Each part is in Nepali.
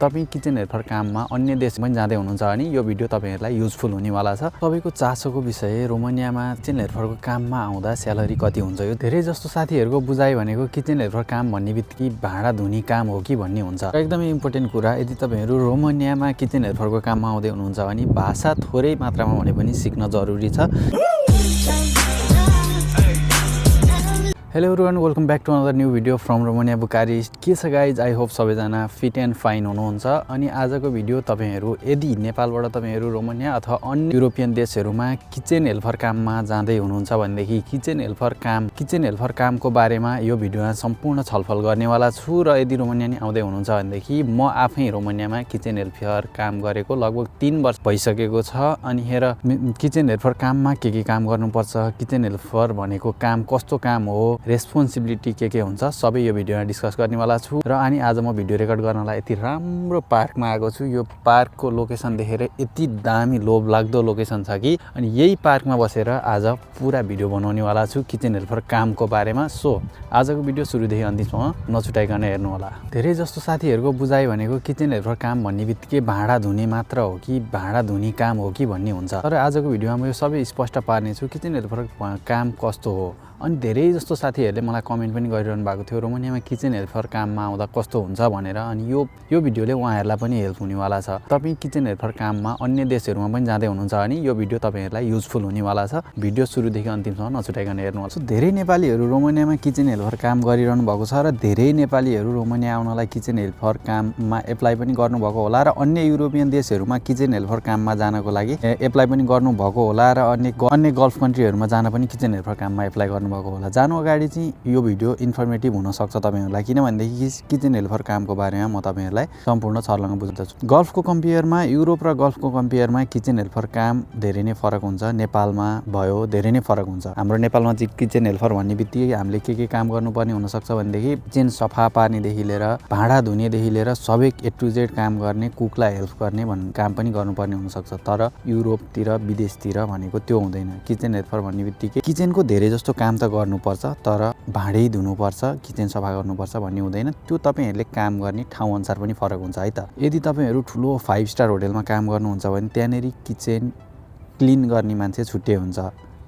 तपाईं किचन हेल्पर काममा अन्य देश पनि जाँदै हुनुहुन्छ भने यो भिडियो तपाईहरुलाई युजफुल हुनेवाला छ। तपाईको चासोको विषय रोमानियामा किचन हेल्परको काममा आउँदा स्यालेरी कति हुन्छ। यो धेरै जस्तो साथीहरुको बुझाइ भनेको किचन हेल्पर काम भन्नेबित्तिकै भाडा धुने काम हो कि भन्ने हुन्छ। र एकदमै इम्पोर्टेन्ट कुरा, यदि तपाईहरु रोमानियामा किचन हेल्परको काममा आउँदै हुनुहुन्छ भने भाषा थोरै मात्रामा भने पनि सिक्न जरुरी छ। Hello everyone, welcome back to another new video from Romania Bucharest. के छ गाइज, आई होप सबैजना फिट एन्ड फाइन हुनुहुन्छ। अनि आजको भिडियो तपाईहरु यदि नेपालबाट तपाईहरु रोमानिया अथवा अन्य युरोपियन देशहरुमा किचन हेल्पर काममा जाँदै हुनुहुन्छ भनेदेखि किचन हेल्पर कामको बारेमा यो भिडियोमा सम्पूर्ण छलफल गर्नेवाला छु। र यदि रोमानिया नि आउँदै हुनुहुन्छ भनेदेखि म आफै रोमानियामा किचन हेल्पर काम गरेको लगभग 3 वर्ष भइसकेको छ। अनि हेर, किचन हेल्पर काममा के काम गर्नुपर्छ, किचन हेल्पर भनेको काम कस्तो काम हो, रेस्पोन्सिबिलिटी के हुन्छ, सबै यो भिडियोमा डिस्कस गर्नेवाला छु। र अनि आज म भिडियो रेकर्ड गर्नलाई यति राम्रो पार्कमा आएको छु। यो पार्कको लोकेसन देखेर यति दामी लोभ लाग्दो लोकेसन छ कि, अनि यही पार्कमा बसेर आज पुरा भिडियो बनाउनेवाला छु किचन हेल्पर कामको बारेमा। सो आजको भिडियो सुरुदेखि अन्तिमसम्म नछुटाइकन हेर्नु होला। धेरै जस्तो साथीहरुको बुझाइ भनेको किचन हेल्पर काम भन्नेबित्तिकै भाडा धुने मात्र हो कि, भाडा धुने काम हो कि भन्ने हुन्छ। तर आजको भिडियोमा म यो सबै स्पष्ट पार्ने छु किचन हेल्पर काम कस्तो हो। अनि धेरै जस्तो साथीहरुले मलाई कमेन्ट पनि गरिरहनु भएको थियो रोमानियामा किचन हेल्पर काममा आउँदा कस्तो हुन्छ भनेर। अनि यो भिडियोले उहाँहरुलाई पनि हेल्प हुनेवाला छ। तपाई किचन हेल्पर काममा अन्य देशहरुमा पनि जाँदै हुनुहुन्छ भने यो भिडियो तपाईहरुलाई युजफुल हुनेवाला छ। भिडियो सुरुदेखि अन्तिमसम्म नछुटाइकन हेर्नु होला। धेरै नेपालीहरु रोमानियामा किचन हेल्पर काम गरिरहनु भएको छ र धेरै नेपालीहरु रोमानिया आउनलाई किचन हेल्पर काममा एप्लाई पनि गर्नुभएको होला र अन्य युरोपियन देशहरुमा किचन हेल्पर काममा जानको लागि एप्लाई पनि गर्नुभएको होला र अन्य गल्फ कन्ट्रीहरुमा जान पनि किचन हेल्पर काममा एप्लाई गर्नु भएको होला। जानु अगाडि चाहिँ यो भिडियो इन्फर्मेटिभ हुन सक्छ तपाईहरुलाई, किनभनेदेखि किचन हेल्पर कामको बारेमा म तपाईहरुलाई सम्पूर्ण छर्लङ्ग बुझाउँछु। गल्फको कम्पेयरमा, युरोप र गल्फको कम्पेयरमा किचन हेल्पर काम धेरै नै फरक हुन्छ। नेपालमा भयो धेरै नै फरक हुन्छ। हाम्रो नेपालमा चाहिँ किचन हेल्पर भन्ने बित्तिकै हामीले के काम गर्नुपर्ने हुन सक्छ भनेदेखि किचन सफा पार्नेदेखि लिएर भाँडा धुनेदेखि लिएर सबै ए टु जेड काम गर्ने, कुकलाई हेल्प गर्ने भन्ने काम पनि गर्नुपर्ने हुन सक्छ। तर युरोपतिर विदेशतिर भनेको त्यो हुँदैन। किचन हेल्पर भन्ने बित्तिकै किचनको धेरै जस्तो काम त गर्नुपर्छ, तर भाँडै धुनुपर्छ, किचन सफा गर्नुपर्छ भन्ने हुँदैन। त्यो तपाईहरुले काम गर्ने ठाउँ अनुसार पनि फरक हुन्छ है त। यदि तपाईहरु ठुलो 5 स्टार होटलमा काम गर्नुहुन्छ भने त्यहाँनेरि किचन क्लिन गर्ने मान्छे छुट्टै हुन्छ,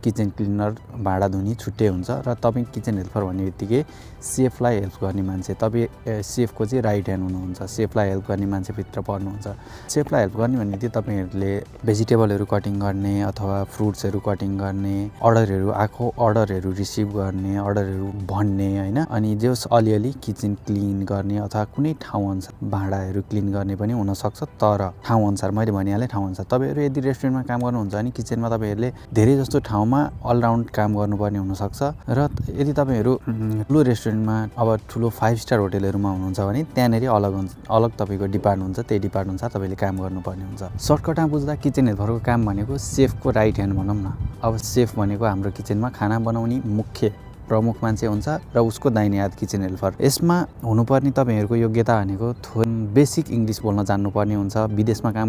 किचन क्लिनर भाँडा धुनी छुट्टै हुन्छ। र तपाईँ किचन हेल्पर भन्ने बित्तिकै सेफलाई हेल्प गर्ने मान्छे, तपाईँ सेफको चाहिँ राइट ह्यान्ड हुनुहुन्छ। सेफलाई हेल्प गर्ने मान्छे भित्र पर्नुहुन्छ। सेफलाई हेल्प गर्ने भन्ने चाहिँ तपाईहरुले भेजिटेबलहरु कटिङ गर्ने अथवा फ्रुट्सहरु कटिङ गर्ने, अर्डरहरु रिसिभ गर्ने, अर्डरहरु भन्ने हैन। अनि जस अलिअलि किचन क्लिन गर्ने अथवा कुनै ठाउँ अनुसार भाँडाहरु क्लिन गर्ने पनि हुन सक्छ। तर ठाउँ अनुसार मैले भनिहालेँ, ठाउँ अनुसार। तपाईहरु यदि रेस्टुरेन्टमा काम गर्नुहुन्छ भने किचनमा तपाईहरुले धेरै जस्तो ठाउँमा अलराउन्ड काम गर्नुपर्ने हुन सक्छ। र यदि तपाईहरु ठुलो रेस्टुरेन्टमा अब ठुलो 5 स्टार होटलहरुमा हुनुहुन्छ भने त्यहाँनेरि अलग तपाईको डिपार्टमेन्ट हुन्छ। त्यही डिपार्टमेन्ट अनुसार तपाईले काम गर्नुपर्ने हुन्छ। सर्टकटमा बुझ्दा किचन हेल्परको काम भनेको सेफको राइट ह्यान्ड भनौँ न। अब सेफ भनेको हाम्रो किचनमा खाना बनाउने मुख्य प्रमुख मान्छे हुन्छ र उसको दाहिने हात किचन हेल्पर। यसमा हुनुपर्ने तपाईहरुको योग्यता भनेको बेसिक इंग्लिश बोल्न जान्नुपर्ने हुन्छ। विदेशमा काम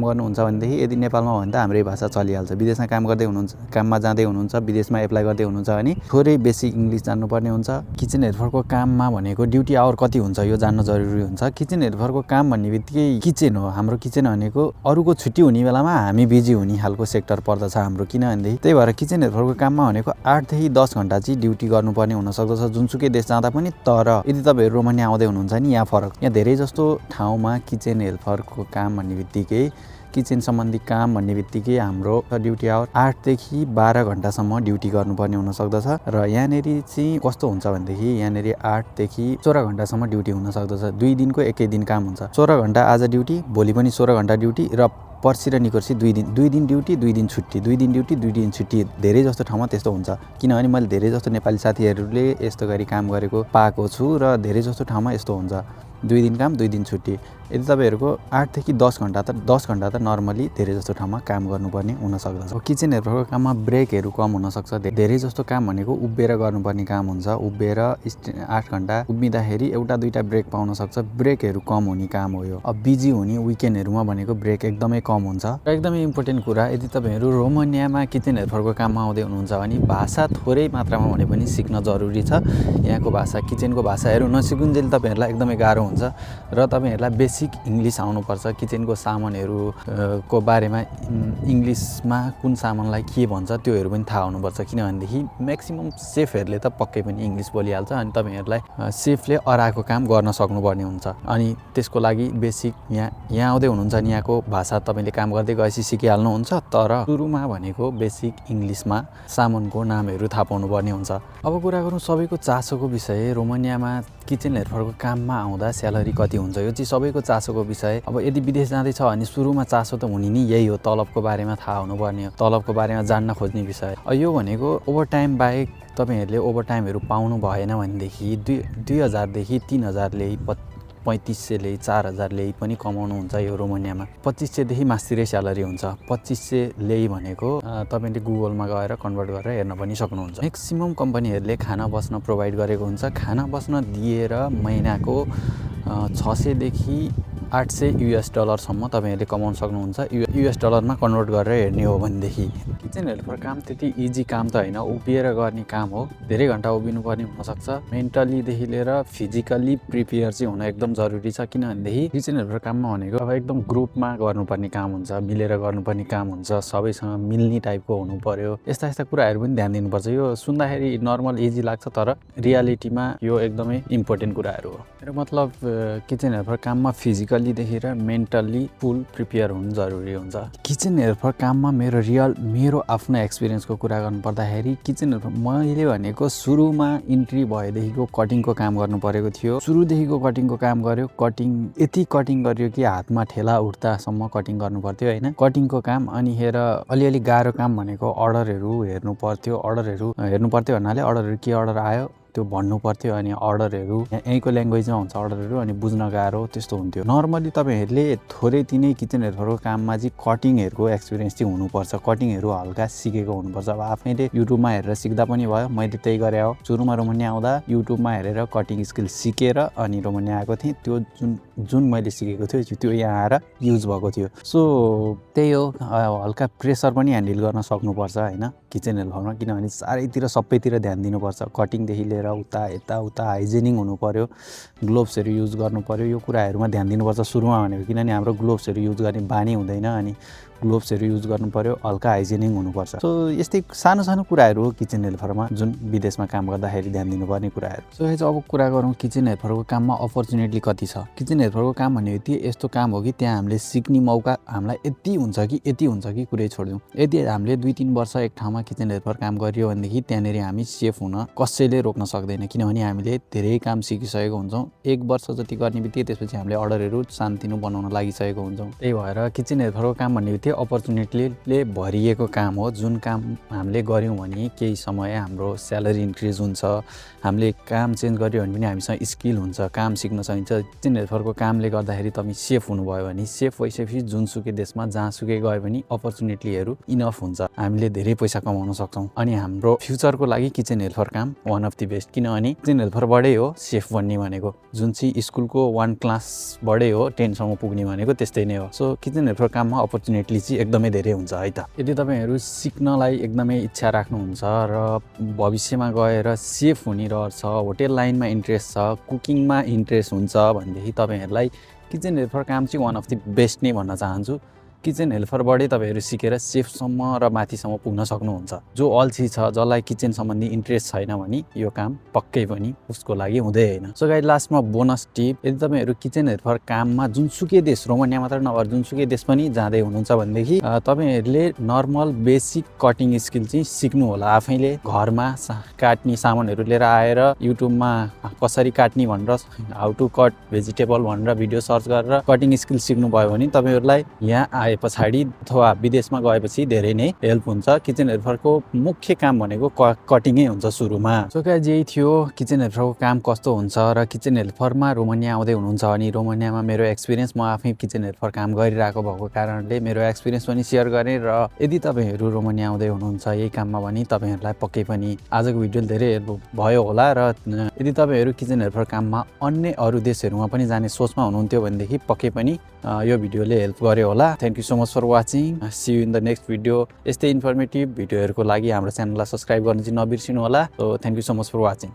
गर्नुहुन्छ भनेदेखि यदि नेपालमा हो भने त हाम्रै भाषा चलिहाल्छ। विदेशमा काममा जाँदै हुनुहुन्छ, विदेशमा एप्लाई गर्दै हुनुहुन्छ भने थोरै बेसिक इंग्लिश जान्नुपर्ने हुन्छ। किचन हेल्परको काममा भनेको ड्युटी आवर कति हुन्छ यो जान्न जरुरी हुन्छ। किचन हेल्परको काम भन्ने बित्तिकै किचन हो। हाम्रो किचन भनेको अरूको छुट्टी हुने बेलामा हामी बिजी हुने खालको सेक्टर पर्दछ हाम्रो, किनभनेदेखि त्यही भएर किचन हेल्परको काममा भनेको 8 देखि 10 घण्टा चाहिँ ड्युटी गर्नुपर्ने हुन सक्दछ जुनसुकै देश जाँदा पनि। तर यदि तपाईहरु रोमानिया आउँदै हुनुहुन्छ नि, यहाँ फरक। यहाँ धेरै जस्तो ठाउँमा किचन हेल्परको काम भन्ने बित्तिकै, किचन सम्बन्धी काम भन्ने बित्तिकै हाम्रो ड्युटी आवर 8 देखि 12 घण्टासम्म ड्युटी गर्नुपर्ने हुन सक्दछ। र यहाँनेरि चाहिँ कस्तो हुन्छ भनेदेखि यहाँनेरि 8 देखि 16 घण्टासम्म ड्युटी हुन सक्दछ। 2 दिनको एकै दिन काम हुन्छ। 16 घण्टा आज ड्युटी, भोलि पनि 16 घण्टा ड्युटी, र पर्सि र निकोर्सि 2 दिन ड्युटी, 2 दिन छुट्टी, 2 दिन ड्युटी, 2 दिन छुट्टी। धेरै जस्तो ठाउँमा त्यस्तो हुन्छ, किनभने मैले धेरै जस्तो नेपाली साथीहरुले यस्तो गरी काम गरेको पाएको छु र धेरै जस्तो ठाउँमा यस्तो हुन्छ। 2 दिन काम, 2 दिन छुट्टी। यदि तपाईहरुको 8 देखि 10 घण्टा त नर्मली धेरै जस्तो ठाउँमा काम गर्नुपर्ने हुन सक्दछ। किचन हेल्परको काममा ब्रेकहरु कम हुन सक्छ। धेरै जस्तो काम भनेको उभिएर गर्नुपर्ने काम हुन्छ। उभिएर 8 घण्टा उभिँदाखेरि एउटा दुईटा ब्रेक पाउन सक्छ। ब्रेकहरु कम हुने काम हो यो। अब बिजी हुने विकेन्डहरुमा भनेको ब्रेक एकदमै कम हुन्छ। र एकदमै इम्पोर्टेन्ट कुरा, यदि तपाईहरु रोमानियामा किचन हेल्परको काममा आउँदै हुनुहुन्छ भने भाषा थोरै मात्रामा भने पनि सिक्न जरुरी छ। यहाँको भाषा, किचनको भाषाहरु नसिकुन्जेल तपाईहरुलाई एकदमै गाह्रो हुन्छ र तपाईहरुलाई बेसिक इंग्लिश आउनुपर्छ किचनको सामानहरु को बारेमा इंग्लिशमा कुन सामानलाई के भन्छ त्योहरु पनि थाहा हुनुपर्छ किनभनेदेखि म्याक्सिमम सेफहरुले त पक्कै पनि इंग्लिश बोलिहाल्छ अनि तपाईहरुलाई सेफले अराको काम गर्न सक्नुपर्ने हुन्छ अनि त्यसको लागि बेसिक यहाँ आउँदै हुनुहुन्छ नि यहाँको भाषा तपाईले काम गर्दै गएपछि सिकिहाल्नुहुन्छ तर सुरुमा भनेको बेसिक इंग्लिशमा सामानको नामहरु थाहा पाउनुपर्ने हुन्छ अब कुरा गरौँ सबैको चासोको विषय रोमानियामा किचन हेल्परको काममा आउँदा स्यालेरी कति हुन्छ यो चाहिँ सबैको चासोको विषय अब यदि विदेश जाँदै छ भने सुरुमा चासो त हुने नि यही हो तलबको बारेमा थाहा हुनुपर्ने हो तलबको बारेमा जान्न खोज्ने विषय यो भनेको ओभरटाइम बाहेक तपाईहरुले ओभरटाइमहरु पाउनु भएन भनेदेखि 2000 देखि 3000 ले 3500 ले 4000 ले पनि कमाउनु हुन्छ यो रोमानियामा 2500 देखि मास्तिरै स्यालेरी हुन्छ 2500 ले भनेको तपाईले गुगलमा गएर कन्भर्ट गरेर हेर्न पनि सक्नुहुन्छ म्याक्सिमम कम्पनीहरुले खाना बस्न प्रोवाइड गरेको हुन्छ खाना बस्न दिएर महिनाको 600 देखि 800 US डलर सम्म तपाईहरुले कमाउन सक्नुहुन्छ US डलरमा कन्भर्ट गरेर हेर्ने हो भनेदेखि किचन हेल्पर काम त्यति इजी काम त हैन उभिएर गर्ने काम हो धेरै घण्टा उभिनु पर्ने हुन सक्छ मेन्टली देखि लिएर फिजिकली प्रिपेयर चाहिँ हुन एकदम जरुरी छ किनभनेदेखि किचन हेल्पर काममा भनेको अब एकदम ग्रुपमा गर्नुपर्ने काम हुन्छ मिलेर गर्नुपर्ने काम हुन्छ सबैसँग मिल्ने टाइपको हुनु पर्यो यस्ता कुराहरु पनि ध्यान दिनुपर्छ यो सुन्दाखेरि नर्मल इजी लाग्छ तर रियालिटीमा यो एकदमै इम्पोर्टेन्ट कुराहरु हो मेरो मतलब किचन हेल्पर काममा फिजिकली देखेर मेन्टली फुल प्रिपेयर हुनु जरुरी हुन्छ किचन हेल्पर काममा मेरो आफ्नो एक्सपिरियन्सको कुरा गर्नु पर्दाखेरि किचन हेल्पर मैले भनेको सुरुमा इन्ट्री भएदेखिको कटिङको काम गर्नु परेको थियो सुरुदेखिको कटिङको काम गर्यो यति कटिङ गर्यो कि हातमा ठेला उठ्दासम्म कटिङ गर्नु पर्थ्यो हैन कटिङको काम अनि अलिअलि गाह्रो काम भनेको अर्डरहरु हेर्नु पर्थ्यो भन्नाले अर्डरहरु के अर्डर आयो त्यो भन्नु पर्थ्यो अनि अर्डरहरु यहीँको ल्याङ्ग्वेजमा हुन्छ अर्डरहरु अनि बुझ्न गाह्रो त्यस्तो हुन्थ्यो नर्मली तपाईहरुले थोरै तिनै किचन हेल्परको काममा चाहिँ कटिङहरुको एक्सपिरियन्स चाहिँ हुनुपर्छ कटिङहरु हल्का सिकेको हुनुपर्छ अब आफैले युट्युबमा हेरेर सिक्दा पनि भयो मैले त्यही गरे हो सुरुमा रोमानिया आउँदा युट्युबमा हेरेर कटिङ स्किल सिकेर अनि रोमानिया आएको थिएँ त्यो जुन मैले सिकेको थियो त्यो यहाँ आएर युज भएको थियो सो त्यही हो हल्का प्रेसर पनि ह्यान्डल गर्न सक्नुपर्छ हैन किचन हेल्परमा किनभने चारैतिर सबैतिर ध्यान दिनुपर्छ कटिङ देखि लिएर उता हाइजेनिङ हुनु पर्यो ग्लोभ्सहरु युज गर्नु पर्यो यो कुराहरुमा ध्यान दिनुपर्छ सुरुमा भनेको किनभने हाम्रो ग्लोभ्सहरु युज गर्ने बानी हुँदैन अनि ग्लोभ्सहरु युज गर्नु पर्यो हल्का हाइजेनिङ हुनुपर्छ सो यस्तै सानो कुराहरु हो किचन हेल्परमा जुन विदेशमा काम गर्दाखेरि ध्यान दिनुपर्ने कुराहरु सो अब कुरा गरौँ किचन हेल्परको काममा अपर्चुनिटी कति छ किचन हेल्परको काम भनेको यस्तो काम हो कि त्यहाँ हामीले सिक्ने मौका हामीलाई यति हुन्छ कि कुरै छोड्दिउँ यदि हामीले 2-3 वर्ष एक ठाउँमा किचन हेल्पर काम गरियो भनेदेखि त्यहाँनेर हामी सेफ हुन कसैले रोक्न सक्दैन किनभने हामीले धेरै काम सिकिसकेको हुन्छौँ 1 वर्ष जति गर्ने बित्तिकै त्यसपछि हामीले अर्डरहरु शान्तिनु बनाउन लागिसकेको हुन्छौँ त्यही भएर किचन हेल्परको काम भनेको अपर्चुनिटीले भरिएको काम हो जुन काम हामीले गर्यौं भने केही समय हाम्रो स्यालेरी इन्क्रिज हुन्छ हामीले काम चेन्ज गर्यो भने पनि हामीसँग स्किल हुन्छ काम सिक्न सकिन्छ किचन हेल्परको कामले गर्दाखेरि तपाईं सेफ हुनुभयो भने सेफ भइसकेपछि जुनसुकै देशमा जहाँसुकै गए पनि अपर्चुनिटीहरु इनफ हुन्छ हामीले धेरै पैसा कमाउन सक्छौं अनि हाम्रो फ्युचरको लागि किचन हेल्पर काम वान अफ द बेस्ट किनभने किचन हेल्परबाटै हो सेफ बन्ने भनेको जुन चाहिँ स्कुलको 1 क्लासबाटै हो 10 सम्म पुग्ने भनेको त्यस्तै नै हो सो किचन हेल्पर काममा अपर्चुनिटी चाहिँ एकदमै धेरै हुन्छ है त यदि तपाईहरु सिक्नलाई एकदमै इच्छा राख्नुहुन्छ र भविष्यमा गएर सेफ हुने रहर छ होटल लाइनमा इन्ट्रेस्ट छ कुकिङमा इन्ट्रेस्ट हुन्छ भनेदेखि तपाईहरुलाई किचन हेल्पर काम चाहिँ वान अफ द बेस्ट नै भन्न चाहन्छु किचन हेल्परबाटै तपाईहरु सिकेर सेफसम्म र माथिसम्म पुग्न सक्नुहुन्छ जो अल्छी छ जसलाई किचन सम्बन्धी इन्ट्रेस्ट छैन भने यो काम पक्कै पनि उसको लागि हुँदै हैन सो गाइस लास्टमा बोनस टिप यदि तपाईहरु किचन हेल्पर काममा जुनसुकै देश रोमानिया मात्र नभएर जुनसुकै देश पनि जाँदै हुनुहुन्छ भनेदेखि तपाईहरुले नर्मल बेसिक कटिङ स्किल चाहिँ सिक्नु होला आफैले घरमा काट्ने सामानहरु लिएर आएर युट्युबमा कसरी काट्ने भनेर हाउ टु कट भेजिटेबल भनेर भिडियो सर्च गरेर कटिङ स्किल सिक्नु भयो भने तपाईहरुलाई यहाँ पछाडी अथवा विदेशमा गएपछि धेरै नै हेल्प हुन्छ किचन हेल्परको मुख्य काम भनेको कटिङै हुन्छ सुरुमा सो गाइस यही थियो किचन हेल्परको काम कस्तो हुन्छ र किचन हेल्परमा रोमानिया आउँदै हुनुहुन्छ अनि रोमानियामा मेरो एक्सपिरियन्स म आफै किचन हेल्पर काम गरिरहेको भएको कारणले मेरो एक्सपिरियन्स पनि शेयर गरे र यदि तपाईहरु रोमानिया आउँदै हुनुहुन्छ यही काममा भने तपाईहरुलाई पक्कै पनि आजको भिडियोले धेरै हेल्प भयो होला र यदि तपाईहरु किचन हेल्पर काममा अन्य अरु देशहरुमा पनि जाने सोचमा हुनुहुन्थ्यो भनेदेखि पक्कै पनि यो भिडियोले हेल्प गर्यो होला thank you so much for watching see you in the next video यस्तै इन्फर्मेटिभ भिडियोहरुको लागि हाम्रो च्यानललाई सब्स्क्राइब गर्न चाहिँ नबिर्सिनु होला so thank you so much for watching